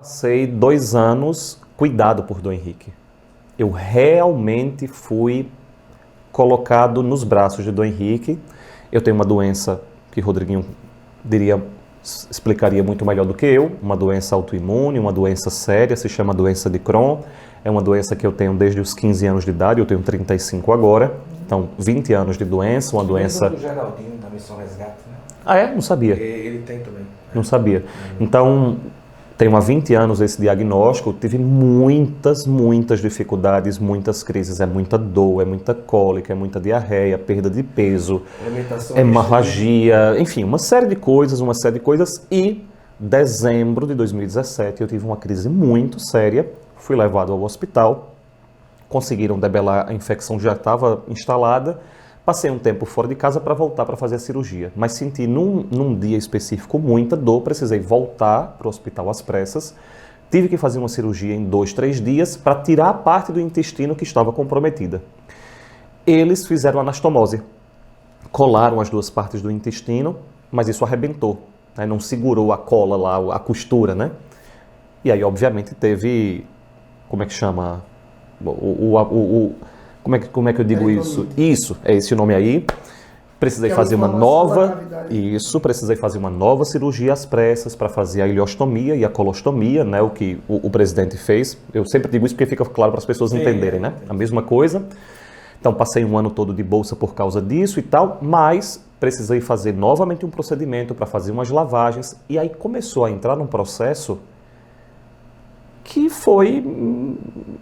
Passei 2 anos cuidado por Dom Henrique. Eu realmente fui colocado nos braços de Dom Henrique. Eu tenho uma doença que Rodriguinho explicaria muito melhor do que eu, uma doença autoimune, uma doença séria, se chama doença de Crohn. É uma doença que eu tenho desde os 15 anos de idade, eu tenho 35 agora, então 20 anos de doença, uma doença... do Geraldinho, da Missão Resgate, né? Ah, é? Não sabia. Ele tem também. Não sabia. Então, tenho há 20 anos esse diagnóstico, tive muitas dificuldades, muitas crises, é muita dor, é muita cólica, é muita diarreia, perda de peso, hemorragia, enfim, uma série de coisas, e dezembro de 2017 eu tive uma crise muito séria, fui levado ao hospital, conseguiram debelar, a infecção já estava instalada, passei um tempo fora de casa para voltar para fazer a cirurgia, mas senti num dia específico muita dor, precisei voltar para o hospital às pressas, tive que fazer uma cirurgia em 2, 3 dias para tirar a parte do intestino que estava comprometida. Eles fizeram anastomose, colaram as 2 partes do intestino, mas isso arrebentou, né? Não segurou a cola lá, a costura, né? E aí, obviamente, teve, como é que chama? Como é que eu digo isso? Isso, é esse o nome aí. Precisei fazer uma nova... Isso, precisei fazer uma nova cirurgia às pressas para fazer a ileostomia e a colostomia, né? O que o presidente fez. Eu sempre digo isso porque fica claro para as pessoas entenderem, né? A mesma coisa. Então, passei um ano todo de bolsa por causa disso e tal, mas precisei fazer novamente um procedimento para fazer umas lavagens. E aí começou a entrar num processo que foi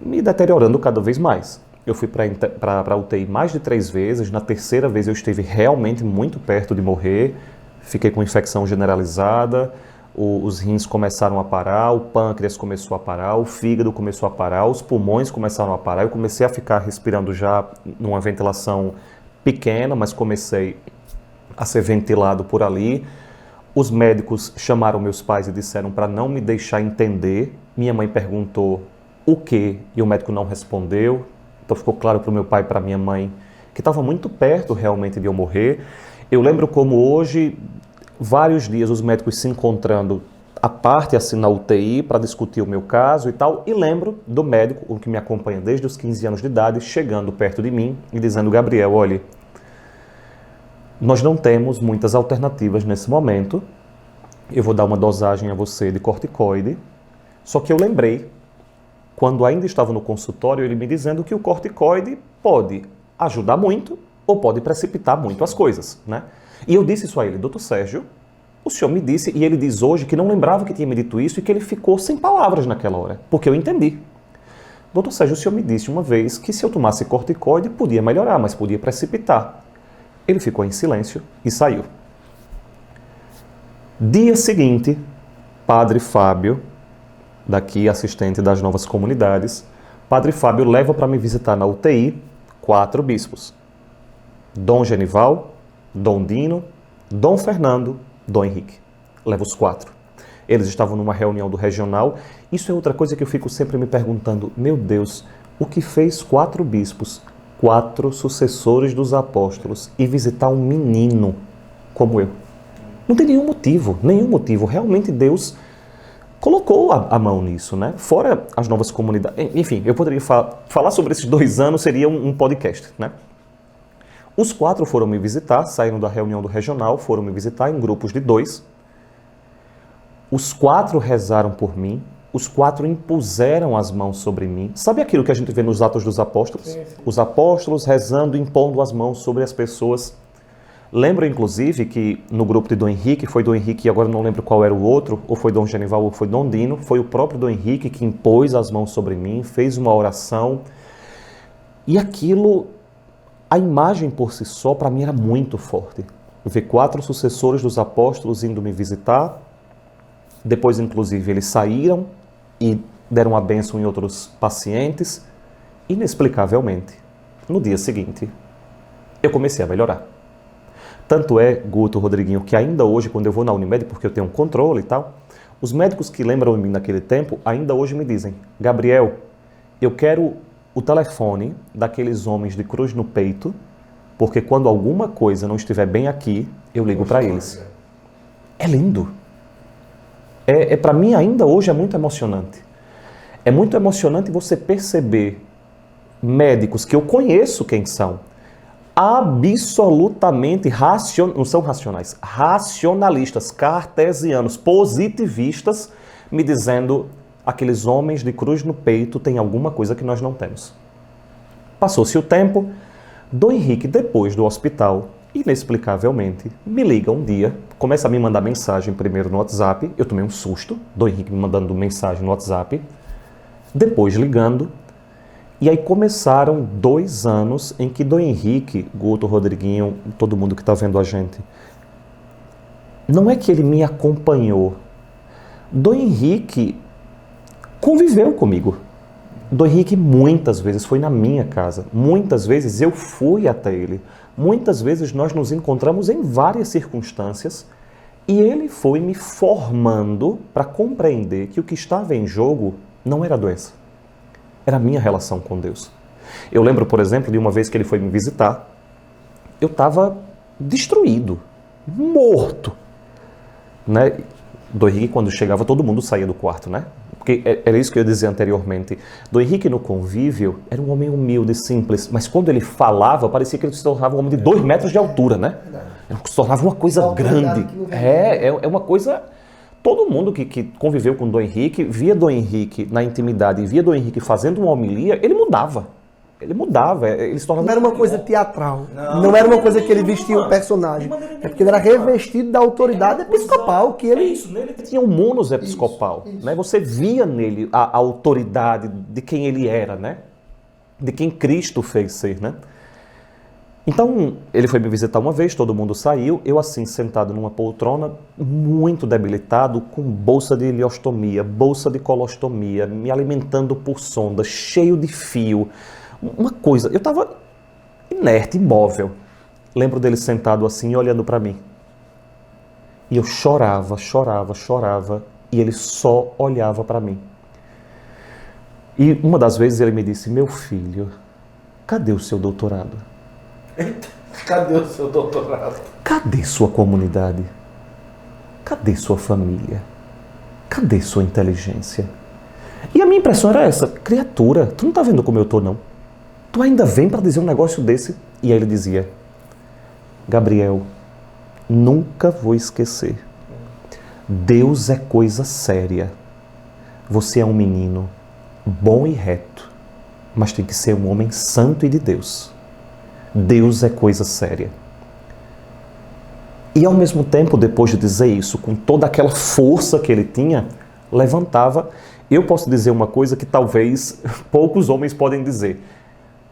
me deteriorando cada vez mais. Eu fui para a UTI mais de 3 vezes, na 3ª vez eu estive realmente muito perto de morrer, fiquei com infecção generalizada, os rins começaram a parar, o pâncreas começou a parar, o fígado começou a parar, os pulmões começaram a parar, eu comecei a ficar respirando já numa ventilação pequena, mas comecei a ser ventilado por ali. Os médicos chamaram meus pais e disseram para não me deixar entender. Minha mãe perguntou o quê e o médico não respondeu. Então ficou claro para o meu pai e para minha mãe que estava muito perto realmente de eu morrer. Eu lembro como hoje, vários dias os médicos se encontrando à parte assim na UTI para discutir o meu caso e tal. E lembro do médico, o que me acompanha desde os 15 anos de idade, chegando perto de mim e dizendo: Gabriel, olha, nós não temos muitas alternativas nesse momento. Eu vou dar uma dosagem a você de corticoide. Só que eu lembrei, quando ainda estava no consultório, ele me dizendo que o corticoide pode ajudar muito ou pode precipitar muito as coisas, né? E eu disse isso a ele: doutor Sérgio, o senhor me disse, e ele diz hoje que não lembrava que tinha me dito isso e que ele ficou sem palavras naquela hora, porque eu entendi. Doutor Sérgio, o senhor me disse uma vez que se eu tomasse corticoide podia melhorar, mas podia precipitar. Ele ficou em silêncio e saiu. Dia seguinte, Padre Fábio, daqui assistente das Novas Comunidades, Padre Fábio leva para me visitar na UTI 4 bispos. Dom Genival, Dom Dino, Dom Fernando, Dom Henrique. Leva os 4. Eles estavam numa reunião do regional. Isso é outra coisa que eu fico sempre me perguntando. Meu Deus, o que fez 4 bispos, 4 sucessores dos apóstolos, e visitar um menino como eu? Não tem nenhum motivo. Realmente Deus colocou a mão nisso, né? Fora as novas comunidades. Enfim, eu poderia falar sobre esses 2 anos, seria um podcast, né? Os 4 foram me visitar, saíram da reunião do regional, foram me visitar em grupos de 2. Os 4 rezaram por mim, os 4 impuseram as mãos sobre mim. Sabe aquilo que a gente vê nos Atos dos Apóstolos? Sim. Os apóstolos rezando, impondo as mãos sobre as pessoas. Lembro, inclusive, que no grupo de Dom Henrique, foi Dom Henrique, e agora não lembro qual era o outro, ou foi Dom Genival ou foi Dom Dino, foi o próprio Dom Henrique que impôs as mãos sobre mim, fez uma oração. E aquilo, a imagem por si só, para mim era muito forte. Ver 4 sucessores dos apóstolos indo me visitar. Depois, inclusive, eles saíram e deram a bênção em outros pacientes. Inexplicavelmente, no dia seguinte, eu comecei a melhorar. Tanto é, Guto, Rodriguinho, que ainda hoje, quando eu vou na Unimed, porque eu tenho um controle e tal, os médicos que lembram de mim naquele tempo, ainda hoje me dizem: Gabriel, eu quero o telefone daqueles homens de cruz no peito, porque quando alguma coisa não estiver bem aqui, eu ligo para eles. É lindo. Para mim, ainda hoje, é muito emocionante. É muito emocionante você perceber médicos que eu conheço quem são, absolutamente não são racionais, racionalistas, cartesianos, positivistas, me dizendo: aqueles homens de cruz no peito têm alguma coisa que nós não temos. Passou-se o tempo, Dom Henrique, depois do hospital, inexplicavelmente, me liga um dia, começa a me mandar mensagem primeiro no WhatsApp, eu tomei um susto, Dom Henrique me mandando mensagem no WhatsApp, depois ligando, e aí começaram 2 anos em que Dom Henrique, Guto, Rodriguinho, todo mundo que está vendo a gente, não é que ele me acompanhou, Dom Henrique conviveu comigo. Dom Henrique muitas vezes foi na minha casa, muitas vezes eu fui até ele, muitas vezes nós nos encontramos em várias circunstâncias e ele foi me formando para compreender que o que estava em jogo não era a doença, era a minha relação com Deus. Eu lembro, por exemplo, de uma vez que ele foi me visitar, eu estava destruído, morto, né? Dom Henrique, quando chegava, todo mundo saía do quarto, né? Porque era isso que eu dizia anteriormente. Dom Henrique, no convívio, era um homem humilde, simples, mas quando ele falava, parecia que ele se tornava um homem de 2 metros de altura, né? Se tornava uma coisa grande. É uma coisa... Todo mundo que conviveu com Dom Henrique, via Dom Henrique na intimidade e via Dom Henrique fazendo uma homilia, ele mudava. Ele se tornava... Não era uma coisa teatral, não era uma coisa que ele vestia um personagem, é porque ele era revestido da autoridade episcopal que ele... É isso, nele tinha um munus episcopal, isso. Né? Você via nele a autoridade de quem ele era, né? De quem Cristo fez ser, né? Então, ele foi me visitar uma vez, todo mundo saiu, eu assim, sentado numa poltrona, muito debilitado, com bolsa de ileostomia, bolsa de colostomia, me alimentando por sonda, cheio de fio. Uma coisa, eu estava inerte, imóvel. Lembro dele sentado assim, olhando para mim. E eu chorava, e ele só olhava para mim. E uma das vezes ele me disse: meu filho, cadê o seu doutorado? Cadê o seu doutorado? Cadê sua comunidade? Cadê sua família? Cadê sua inteligência? E a minha impressão era essa: criatura, tu não tá vendo como eu tô, não? Tu ainda vem para dizer um negócio desse? E aí ele dizia: Gabriel, nunca vou esquecer. Deus é coisa séria. Você é um menino bom e reto, mas tem que ser um homem santo e de Deus. Deus é coisa séria. E ao mesmo tempo, depois de dizer isso, com toda aquela força que ele tinha, levantava. Eu posso dizer uma coisa que talvez poucos homens podem dizer.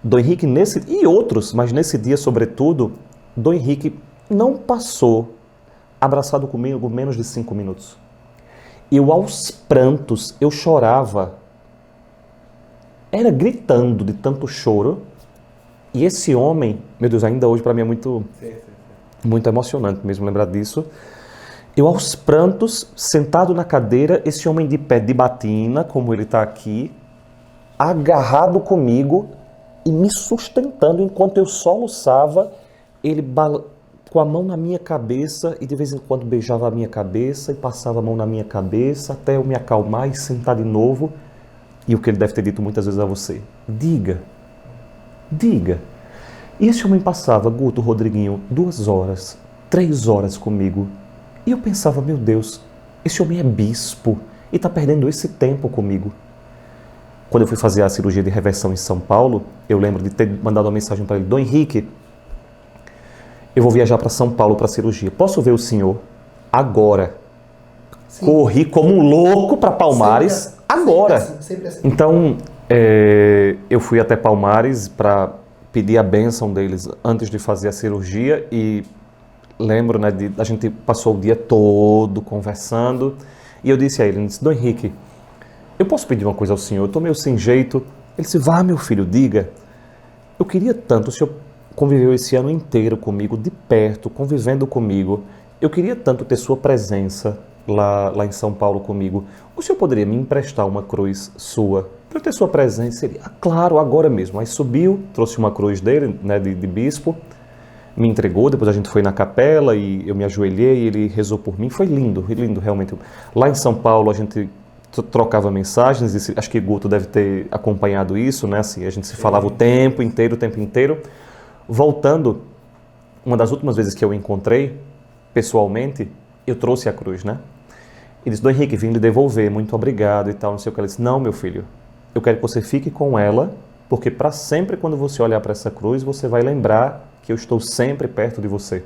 Dom Henrique, e outros, mas nesse dia sobretudo, Dom Henrique não passou abraçado comigo menos de 5 minutos. Eu, aos prantos, eu chorava, era gritando de tanto choro. E esse homem, meu Deus, ainda hoje para mim é muito emocionante mesmo lembrar disso. Eu, aos prantos, sentado na cadeira, esse homem de pé de batina, como ele está aqui, agarrado comigo e me sustentando enquanto eu soluçava, ele com a mão na minha cabeça e de vez em quando beijava a minha cabeça e passava a mão na minha cabeça até eu me acalmar e sentar de novo. E o que ele deve ter dito muitas vezes a você: diga. E esse homem passava, Guto, Rodriguinho, 2 horas, 3 horas comigo. E eu pensava: meu Deus, esse homem é bispo e está perdendo esse tempo comigo. Quando eu fui fazer a cirurgia de reversão em São Paulo, eu lembro de ter mandado uma mensagem para ele: Dom Henrique, eu vou viajar para São Paulo para a cirurgia. Posso ver o senhor agora? Sim. Corri como um louco para Palmares agora. Sempre assim. Então, eu fui até Palmares para pedir a bênção deles antes de fazer a cirurgia e lembro, né, a gente passou o dia todo conversando e eu disse a ele, Dom Henrique, eu posso pedir uma coisa ao senhor? Eu estou meio sem jeito. Ele disse: vá, meu filho, diga. Eu queria tanto, o senhor conviveu esse ano inteiro comigo, de perto, convivendo comigo. Eu queria tanto ter sua presença lá em São Paulo comigo. O senhor poderia me emprestar uma cruz sua para eu ter sua presença? Ele: claro, agora mesmo. Aí subiu, trouxe uma cruz dele, né, de bispo, me entregou, depois a gente foi na capela e eu me ajoelhei e ele rezou por mim. Foi lindo realmente. Lá em São Paulo a gente trocava mensagens, e acho que Guto deve ter acompanhado isso, né? Assim, a gente se falava o tempo inteiro. Voltando, uma das últimas vezes que eu o encontrei, pessoalmente, eu trouxe a cruz, né? Ele disse, Dom Henrique, vim lhe devolver, muito obrigado e tal, não sei o que. Ele disse, não, meu filho, eu quero que você fique com ela, porque para sempre, quando você olhar para essa cruz, você vai lembrar que eu estou sempre perto de você.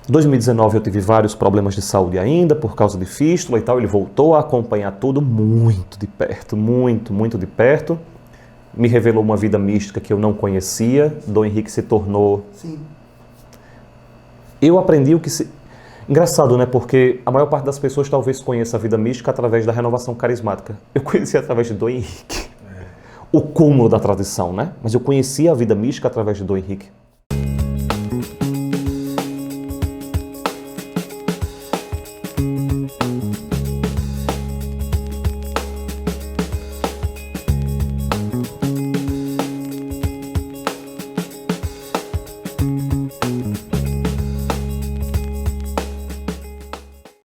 Em 2019 eu tive vários problemas de saúde ainda, por causa de fístula e tal. Ele voltou a acompanhar tudo muito de perto, muito de perto. Me revelou uma vida mística que eu não conhecia. Dom Henrique se tornou... Sim. Eu aprendi o que se... Engraçado, né? Porque a maior parte das pessoas talvez conheça a vida mística através da renovação carismática. Eu conheci através de Dom Henrique. O cúmulo da tradição, né? Mas eu conheci a vida mística através de Dom Henrique.